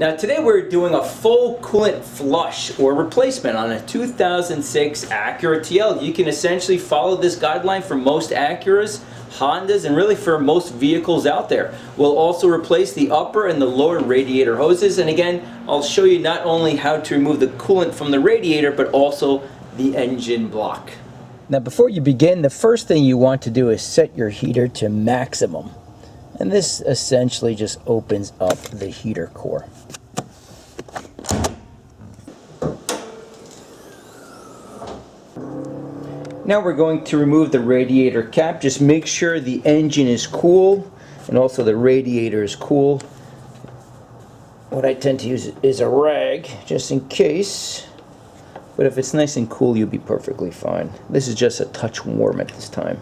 Now today we're doing a full coolant flush or replacement on a 2006 Acura TL. You can essentially follow this guideline for most Acuras, Hondas, and really for most vehicles out there. We'll also replace the upper and the lower radiator hoses, and again I'll show you not only how to remove the coolant from the radiator but also the engine block. Now before you begin, the first thing you want to do is set your heater to maximum. And this essentially just opens up the heater core. Now we're going to remove the radiator cap. Just make sure the engine is cool and also the radiator is cool. What I tend to use is a rag just in case. But if it's nice and cool, you'll be perfectly fine. This is just a touch warm at this time.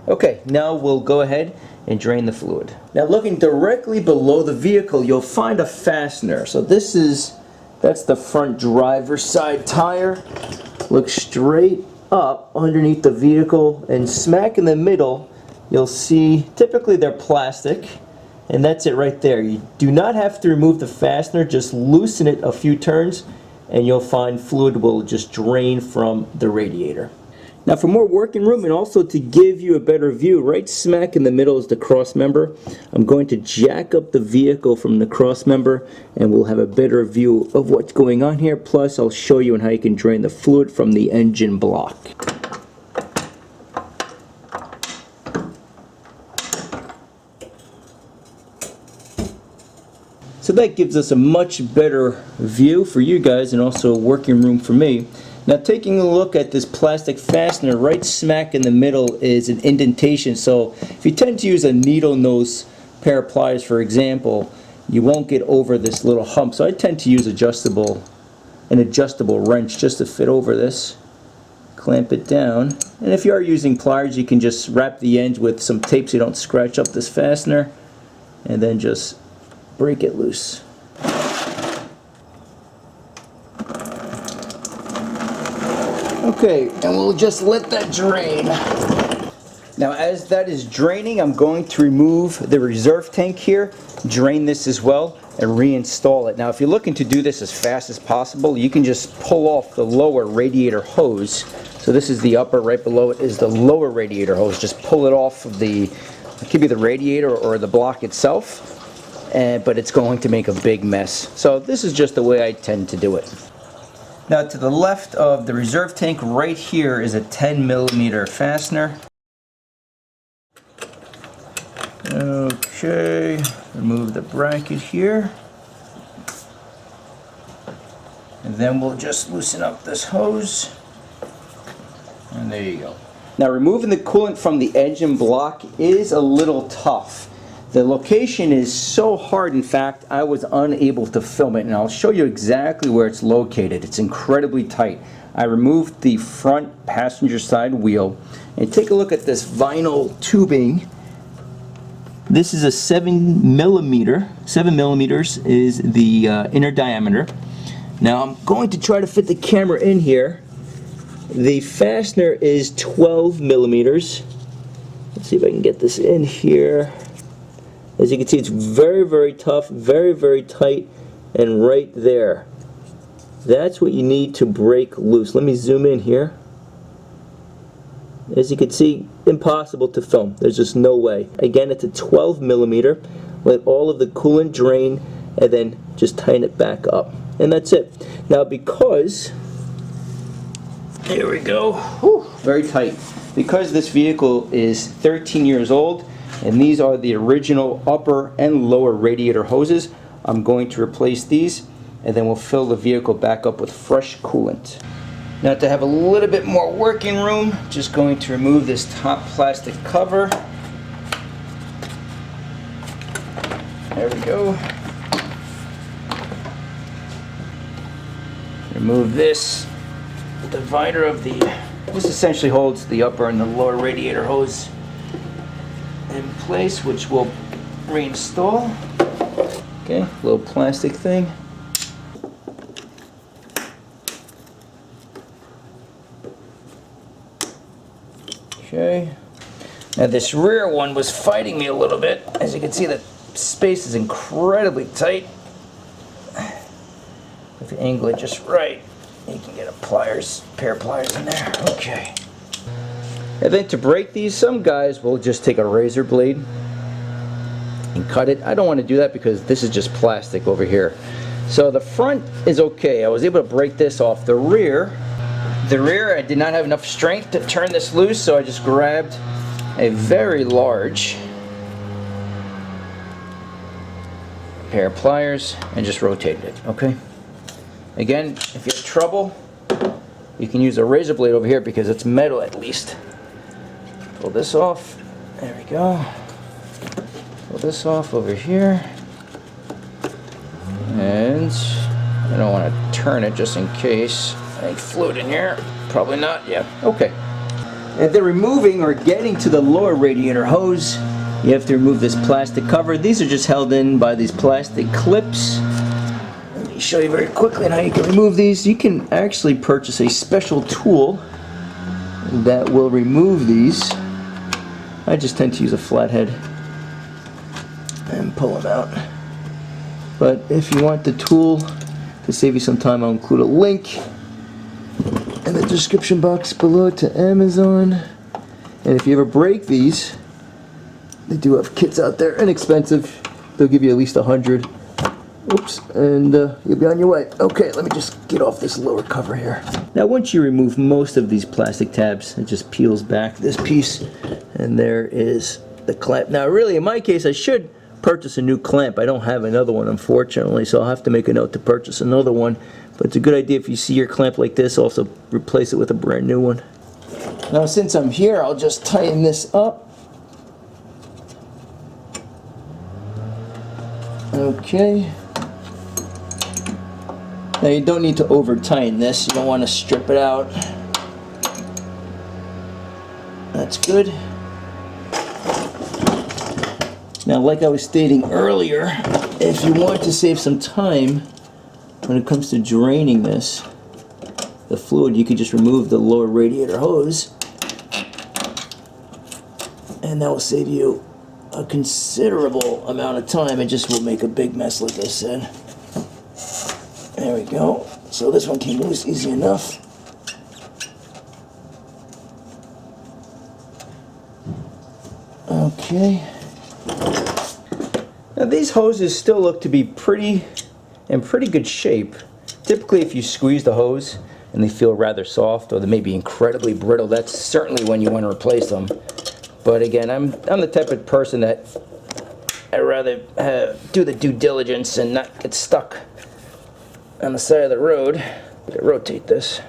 Okay, now we'll go ahead and drain the fluid. Now looking directly below the vehicle, you'll find a fastener. So that's the front driver's side tire. Look straight up underneath the vehicle, and smack in the middle you'll see, typically they're plastic, and that's it right there. You do not have to remove the fastener, just loosen it a few turns and you'll find fluid will just drain from the radiator. Now for more working room and also to give you a better view, right smack in the middle is the cross member. I'm going to jack up the vehicle from the cross member and we'll have a better view of what's going on here. Plus I'll show you how you can drain the fluid from the engine block. So that gives us a much better view for you guys and also a working room for me. Now taking a look at this plastic fastener, right smack in the middle is an indentation. So if you tend to use a needle nose pair of pliers, for example, you won't get over this little hump. So I tend to use an adjustable wrench just to fit over this, clamp it down. And if you are using pliers, you can just wrap the end with some tape so you don't scratch up this fastener, and then just break it loose. Okay, and we'll just let that drain. Now as that is draining, I'm going to remove the reserve tank here, drain this as well, and reinstall it. Now if you're looking to do this as fast as possible, you can just pull off the lower radiator hose. So this is the upper, right below it is the lower radiator hose. Just pull it off of it could be the radiator or the block itself, but it's going to make a big mess. So this is just the way I tend to do it. Now to the left of the reserve tank right here is a 10mm fastener. Okay, remove the bracket here. And then we'll just loosen up this hose. And there you go. Now removing the coolant from the engine block is a little tough. The location is so hard, in fact, I was unable to film it, and I'll show you exactly where it's located. It's incredibly tight. I removed the front passenger side wheel, and take a look at this vinyl tubing. This is a 7mm. 7mm is the inner diameter. Now I'm going to try to fit the camera in here. The fastener is 12mm. Let's see if I can get this in here. As you can see, it's very, very tough, very, very tight, and right there. That's what you need to break loose. Let me zoom in here. As you can see, impossible to film. There's just no way. Again, it's a 12mm. Let all of the coolant drain, and then just tighten it back up. And that's it. Now because, here we go, whew, very tight. Because this vehicle is 13 years old, and these are the original upper and lower radiator hoses, I'm going to replace these, and then we'll fill the vehicle back up with fresh coolant. Now to have a little bit more working room, just going to remove this top plastic cover. There we go. Remove this divider of this essentially holds the upper and the lower radiator hose in place, which we'll reinstall. Okay, little plastic thing. Okay. Now this rear one was fighting me a little bit. As you can see, the space is incredibly tight. If you angle it just right, you can get a pair of pliers in there. Okay. And then to break these, some guys will just take a razor blade and cut it. I don't want to do that because this is just plastic over here. So the front is okay. I was able to break this off. The rear, I did not have enough strength to turn this loose, so I just grabbed a very large pair of pliers and just rotated it, okay? Again, if you have trouble, you can use a razor blade over here because it's metal at least. Pull this off. There we go. Pull this off over here. And I don't want to turn it just in case. Any fluid in here? Probably not. Yeah. Okay. And then removing or getting to the lower radiator hose, you have to remove this plastic cover. These are just held in by these plastic clips. Let me show you very quickly how you can remove these. You can actually purchase a special tool that will remove these. I just tend to use a flathead and pull them out. But if you want the tool to save you some time, I'll include a link in the description box below to Amazon. And if you ever break these, they do have kits out there, inexpensive. They'll give you at least 100. Oops, and you'll be on your way. Okay, let me just get off this lower cover here. Now once you remove most of these plastic tabs, it just peels back this piece, and there is the clamp. Now really, in my case, I should purchase a new clamp. I don't have another one, unfortunately, so I'll have to make a note to purchase another one. But it's a good idea if you see your clamp like this, also replace it with a brand new one. Now since I'm here, I'll just tighten this up. Okay. Now you don't need to over tighten this. You don't want to strip it out. That's good. Now like I was stating earlier, if you want to save some time when it comes to draining this, the fluid, you could just remove the lower radiator hose, and that will save you a considerable amount of time. It just will make a big mess, like I said. There we go. So this one came loose easy enough. Okay. Now these hoses still look to be in pretty good shape. Typically if you squeeze the hose and they feel rather soft, or they may be incredibly brittle, that's certainly when you want to replace them. But again, I'm the type of person that I'd rather do the due diligence and not get stuck on the side of the road. I'm gonna rotate this.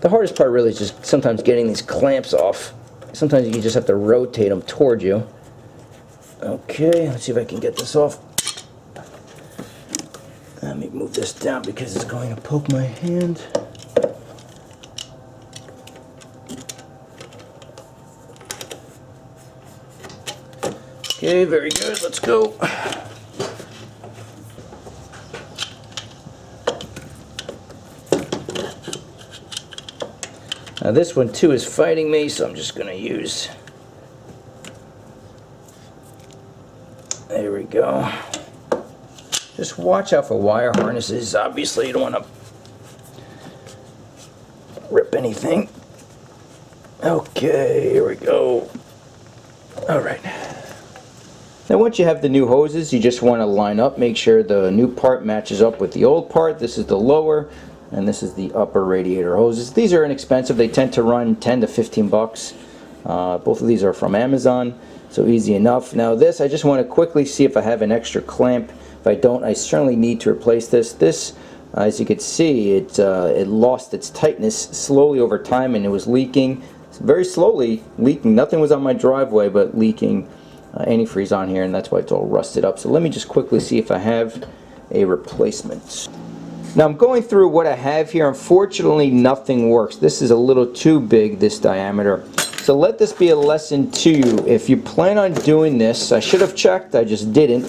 The hardest part really is just sometimes getting these clamps off. Sometimes you just have to rotate them toward you. Okay, let's see if I can get this off. Let me move this down because it's going to poke my hand. Okay, very good. Let's go. Now this one too is fighting me, so I'm just going to use... There we go. Just watch out for wire harnesses. Obviously you don't want to rip anything. Okay, here we go. Alright. Now once you have the new hoses, you just want to line up, make sure the new part matches up with the old part. This is the lower, and this is the upper radiator hoses. These are inexpensive. They tend to run 10 to 15 bucks. Both of these are from Amazon, so easy enough. Now this, I just want to quickly see if I have an extra clamp. If I don't, I certainly need to replace this. This, as you can see, it lost its tightness slowly over time, and it was leaking. It's very slowly leaking. Nothing was on my driveway, but leaking antifreeze on here, and that's why it's all rusted up. So let me just quickly see if I have a replacement. Now I'm going through what I have here. Unfortunately, nothing works. This is a little too big, this diameter. So let this be a lesson to you. If you plan on doing this, I should have checked, I just didn't.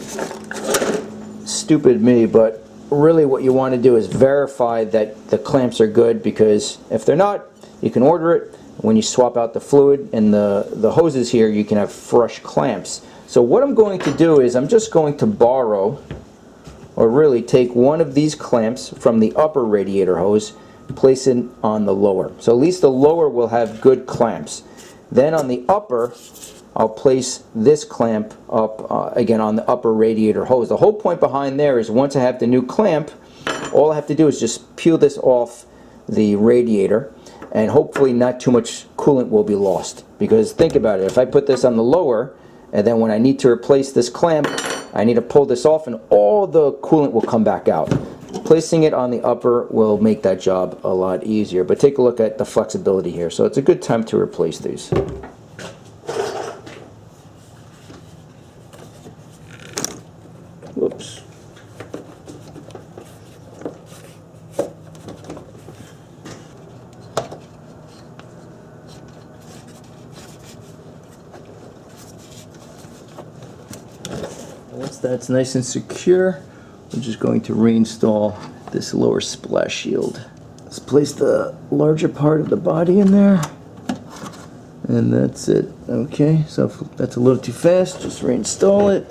Stupid me, but really what you want to do is verify that the clamps are good, because if they're not, you can order it. When you swap out the fluid and the hoses here, you can have fresh clamps. So what I'm going to do is I'm just going to borrow, or or really take one of these clamps from the upper radiator hose, place it on the lower. So at least the lower will have good clamps. Then on the upper, I'll place this clamp up again on the upper radiator hose. The whole point behind there is once I have the new clamp, all I have to do is just peel this off the radiator, and hopefully not too much coolant will be lost. Because think about it, if I put this on the lower, and then when I need to replace this clamp, I need to pull this off and all the coolant will come back out. Placing it on the upper will make that job a lot easier. But take a look at the flexibility here. So it's a good time to replace these. Whoops. Once that's nice and secure, I'm just going to reinstall this lower splash shield. Let's place the larger part of the body in there, and that's it. Okay, so if that's a little too fast, just reinstall it,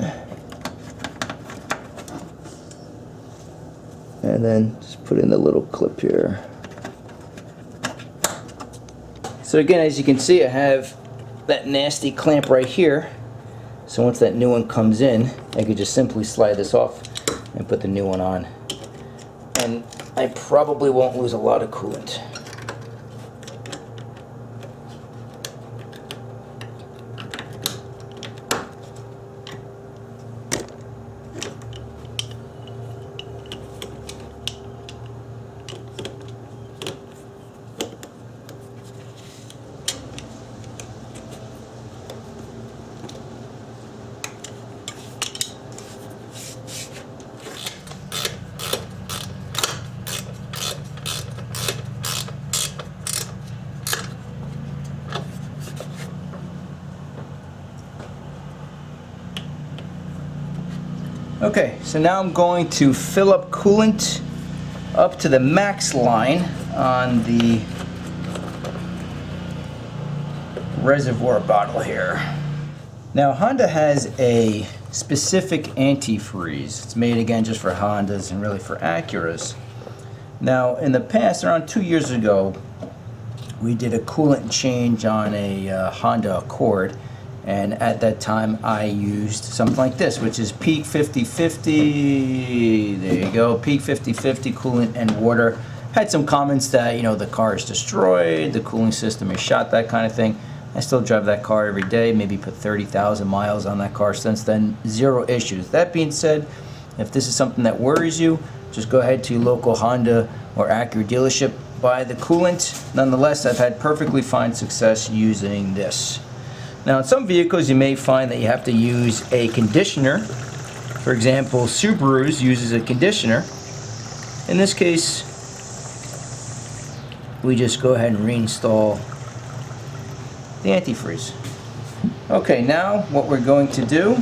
and then just put in the little clip here. So again, as you can see, I have that nasty clamp right here. So once that new one comes in, I could just simply slide this off and put the new one on. And I probably won't lose a lot of coolant. Okay, so now I'm going to fill up coolant up to the max line on the reservoir bottle here. Now Honda has a specific antifreeze. It's made again just for Hondas and really for Acuras. Now in the past, around 2 years ago, we did a coolant change on a Honda Accord. And at that time, I used something like this, which is Peak 50/50. There you go, Peak 50/50 coolant and water. Had some comments that, you know, the car is destroyed, the cooling system is shot, that kind of thing. I still drive that car every day, maybe put 30,000 miles on that car since then, zero issues. That being said, if this is something that worries you, just go ahead to your local Honda or Acura dealership, buy the coolant. Nonetheless, I've had perfectly fine success using this. Now in some vehicles you may find that you have to use a conditioner. For example, Subaru's uses a conditioner. In this case, we just go ahead and reinstall the antifreeze. Okay, now what we're going to do,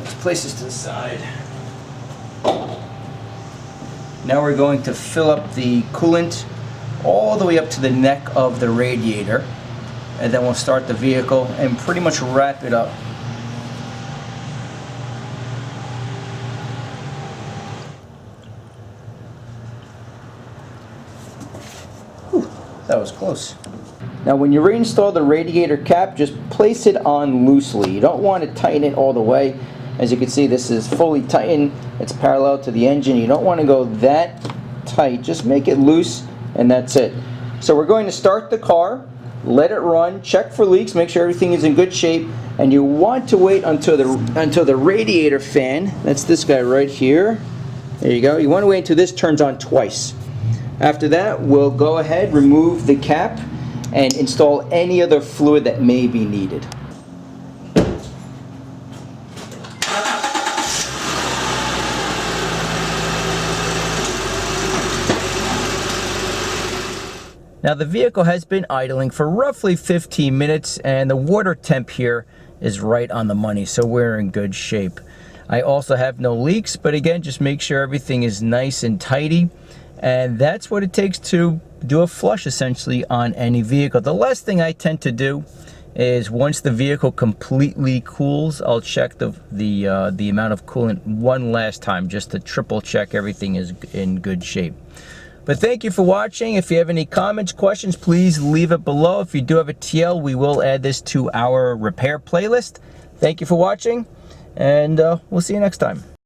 let's place this to the side. Now we're going to fill up the coolant all the way up to the neck of the radiator, and then we'll start the vehicle and pretty much wrap it up. Whew, that was close. Now when you reinstall the radiator cap, just place it on loosely. You don't want to tighten it all the way. As you can see, this is fully tightened. It's parallel to the engine. You don't want to go that tight. Just make it loose, and that's it. So we're going to start the car, let it run, check for leaks, make sure everything is in good shape, and you want to wait until the radiator fan, that's this guy right here, there you go, you want to wait until this turns on twice. After that, we'll go ahead, remove the cap, and install any other fluid that may be needed. Now the vehicle has been idling for roughly 15 minutes and the water temp here is right on the money, so we're in good shape. I also have no leaks, but again, just make sure everything is nice and tidy, and that's what it takes to do a flush essentially on any vehicle. The last thing I tend to do is once the vehicle completely cools, I'll check the amount of coolant one last time just to triple check everything is in good shape. But thank you for watching. If you have any comments, questions, please leave it below. If you do have a TL, we will add this to our repair playlist. Thank you for watching, and we'll see you next time.